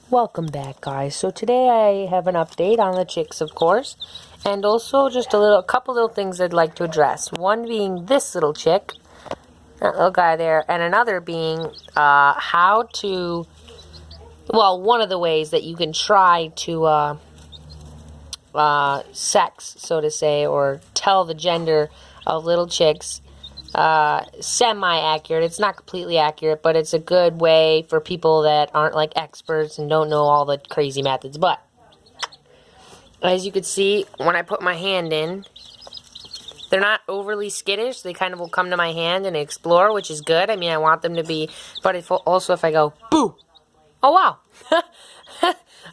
Welcome back, guys. So today I have an update on the chicks, of course, and also just a couple little things I'd like to address. One being this little chick, that little guy there, and another being how to, well, one of the ways that you can try to sex, so to say, or tell the gender of little chicks. Semi-accurate. It's not completely accurate, but it's a good way for people that aren't like experts and don't know all the crazy methods. But as you can see, when I put my hand in, they're not overly skittish. They kind of will come to my hand and explore, which is good. I mean, I want them to be, but if I go, boo! Oh, wow!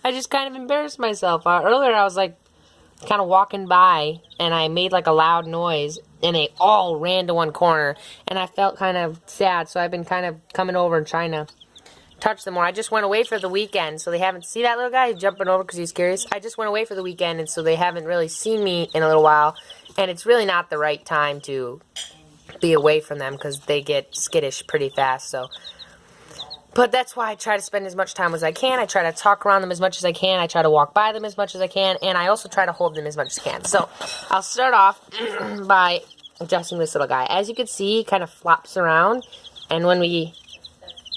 I just kind of embarrassed myself. Earlier, I was like, kind of walking by, and I made like a loud noise, and they all ran to one corner, and I felt kind of sad, so I've been kind of coming over and trying to touch them more. I just went away for the weekend, so they haven't see that little guy jumping over because he's curious. I just went away for the weekend, and so they haven't really seen me in a little while, and it's really not the right time to be away from them because they get skittish pretty fast. So but that's why I try to spend as much time as I can. I try to talk around them as much as I can. I try to walk by them as much as I can. And I also try to hold them as much as I can. So I'll start off by adjusting this little guy. As you can see, he kind of flops around. And when we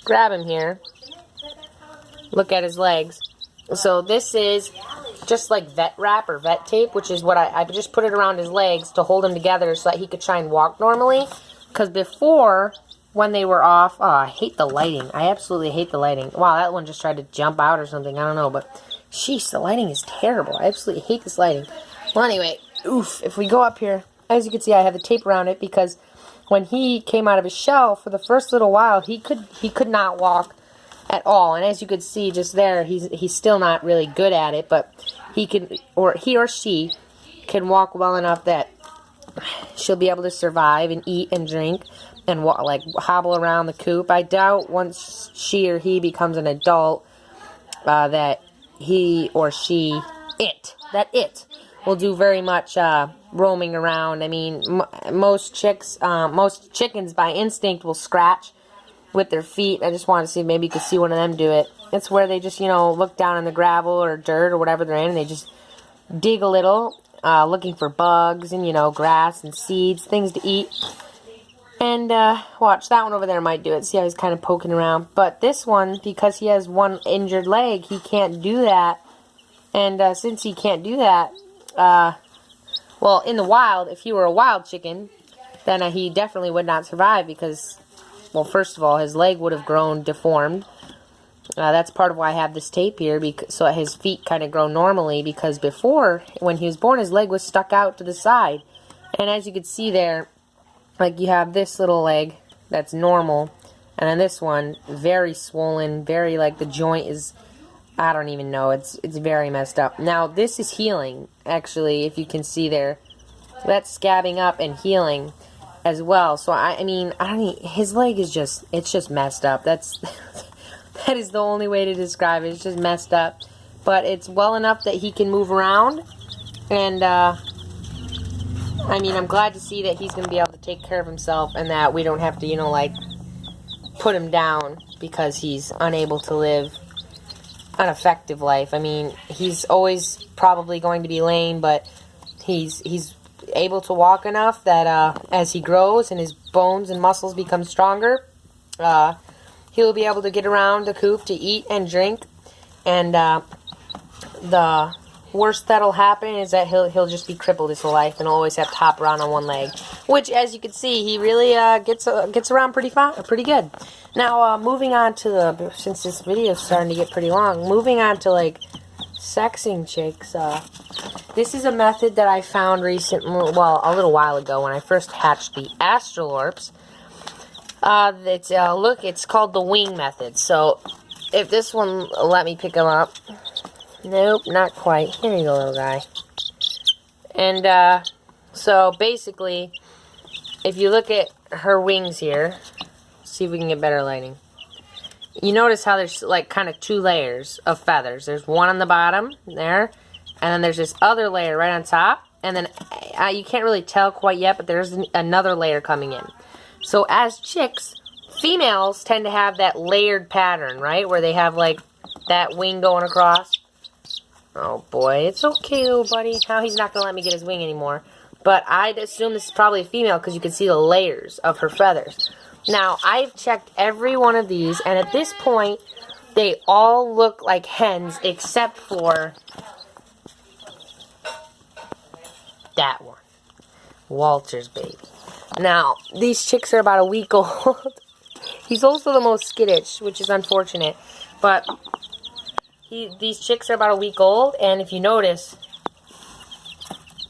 grab him here, look at his legs. So this is just like vet wrap or vet tape, which is what I just put it around his legs to hold him together so that he could try and walk normally. Because before, when they were off, oh, I hate the lighting. I absolutely hate the lighting. Wow, that one just tried to jump out or something. I don't know, but sheesh, the lighting is terrible. I absolutely hate this lighting. Well, anyway, oof. If we go up here, as you can see, I have the tape around it because when he came out of his shell for the first little while, he could not walk at all. And as you could see just there, he's still not really good at it, but he or she can walk well enough that she'll be able to survive and eat and drink and like hobble around the coop. I doubt once she or he becomes an adult that he or she will do very much roaming around. I mean, most chickens by instinct will scratch with their feet. I just wanted to see if maybe you could see one of them do it. It's where they just, look down in the gravel or dirt or whatever they're in, and they just dig a little, looking for bugs and, grass and seeds, things to eat. And, watch, that one over there might do it. See how he's kind of poking around. But this one, because he has one injured leg, he can't do that. And, since he can't do that, well, in the wild, if he were a wild chicken, then he definitely would not survive because, well, first of all, his leg would have grown deformed. That's part of why I have this tape here, so his feet kind of grow normally, because before, when he was born, his leg was stuck out to the side. And as you can see there, like you have this little leg that's normal, and then this one, very swollen, very like the joint is, I don't even know, it's very messed up. Now this is healing, actually, if you can see there. That's scabbing up and healing as well. So I mean, his leg is it's just messed up. That is the only way to describe it. It's just messed up. But it's well enough that he can move around, and I mean, I'm glad to see that he's going to be able to take care of himself and that we don't have to, like, put him down because he's unable to live an effective life. I mean, he's always probably going to be lame, but he's able to walk enough that as he grows and his bones and muscles become stronger, he'll be able to get around the coop to eat and drink. And the worst that'll happen is that he'll just be crippled his whole life and always have to hop around on one leg, which, as you can see, he really gets around pretty good. Now, moving on to since this video is starting to get pretty long, moving on to like sexing chicks. This is a method that I found recently, well, a little while ago when I first hatched the Astralorps. It's called the wing method. So, if this one let me pick him up. Nope, not quite. Here you go, little guy. And, so, basically, if you look at her wings here, see if we can get better lighting. You notice how there's, like, kind of two layers of feathers. There's one on the bottom, there, and then there's this other layer right on top, and then, you can't really tell quite yet, but there's another layer coming in. So, as chicks, females tend to have that layered pattern, right, where they have, like, that wing going across. Oh boy, it's okay though, buddy. Now he's not going to let me get his wing anymore. But I'd assume this is probably a female because you can see the layers of her feathers. Now, I've checked every one of these, and at this point, they all look like hens except for that one. Walter's baby. Now, these chicks are about a week old. He's also the most skittish, which is unfortunate. But these chicks are about a week old, and if you notice,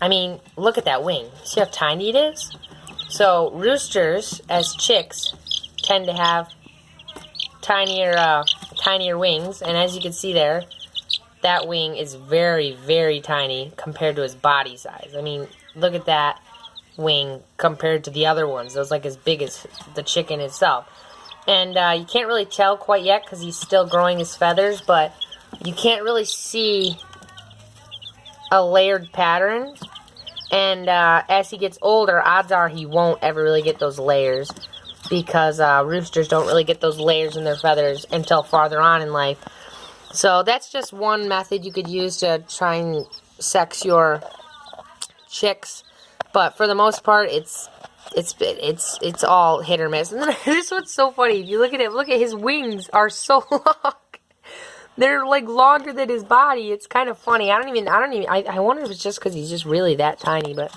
I mean, look at that wing. See how tiny it is? So, roosters, as chicks, tend to have tinier wings. And as you can see there, that wing is very, very tiny compared to his body size. I mean, look at that wing compared to the other ones. It was like as big as the chicken itself. And you can't really tell quite yet because he's still growing his feathers, but you can't really see a layered pattern. And as he gets older, odds are he won't ever really get those layers because roosters don't really get those layers in their feathers until farther on in life. So that's just one method you could use to try and sex your chicks. But for the most part, it's all hit or miss. And then this one's so funny. If you look at it, look at his wings are so long. They're like longer than his body. It's kind of funny. I wonder if it's just because he's just really that tiny, but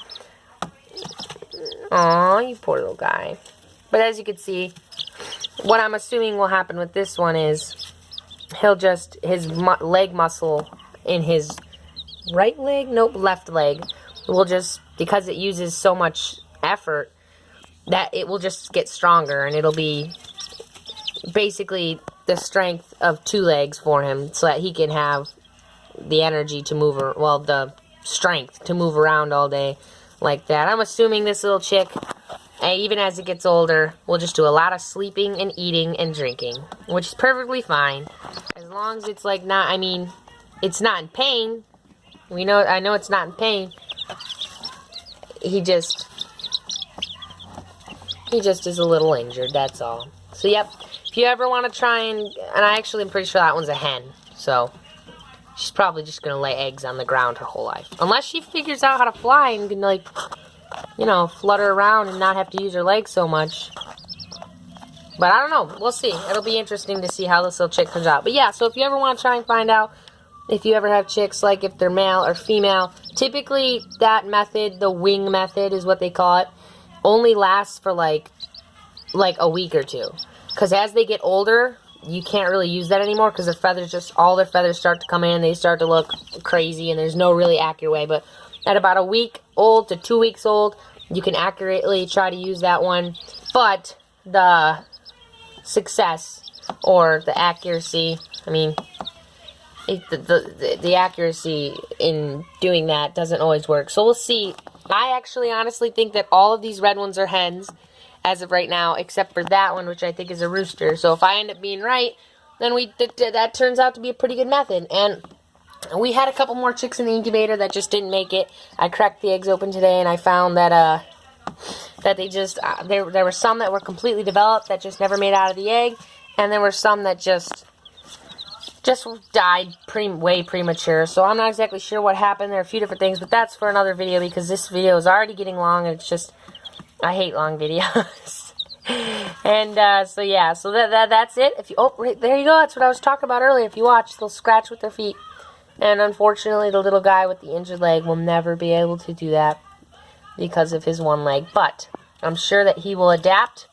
aw, you poor little guy. But as you can see, what I'm assuming will happen with this one is he'll just, his leg muscle in his right leg, nope, left leg, will just, because it uses so much effort, that it will just get stronger, and it'll be basically the strength of 2 legs for him so that he can have the energy to move, well, the strength to move around all day like that. I'm assuming this little chick, even as it gets older, will just do a lot of sleeping and eating and drinking, which is perfectly fine. As long as it's like not, I mean, it's not in pain. I know it's not in pain. He just is a little injured, that's all. So, yep. If you ever want to try and I actually am pretty sure that one's a hen, so she's probably just going to lay eggs on the ground her whole life. Unless she figures out how to fly and can, like, you know, flutter around and not have to use her legs so much. But I don't know. We'll see. It'll be interesting to see how this little chick comes out. But yeah, so if you ever want to try and find out if you ever have chicks, like if they're male or female, typically that method, the wing method is what they call it, only lasts for like a week or 2. Because as they get older, you can't really use that anymore because their feathers all their feathers start to come in. They start to look crazy, and there's no really accurate way. But at about a week old to 2 weeks old, you can accurately try to use that one. But the success or the accuracy, I mean, the accuracy in doing that doesn't always work. So we'll see. I actually honestly think that all of these red ones are hens as of right now, except for that one, which I think is a rooster. So if I end up being right, then that turns out to be a pretty good method. And we had a couple more chicks in the incubator that just didn't make it. I cracked the eggs open today, and I found that they just there were some that were completely developed that just never made out of the egg, and there were some that just died way premature. So I'm not exactly sure what happened. There are a few different things, but that's for another video because this video is already getting long, and it's just, I hate long videos. And so yeah, so that's it. If you right there you go. That's what I was talking about earlier. If you watch, they'll scratch with their feet. And unfortunately, the little guy with the injured leg will never be able to do that because of his one leg. But I'm sure that he will adapt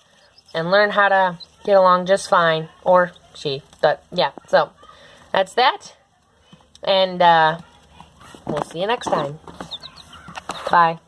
and learn how to get along just fine, or she. But yeah, so that's that. And we'll see you next time. Bye.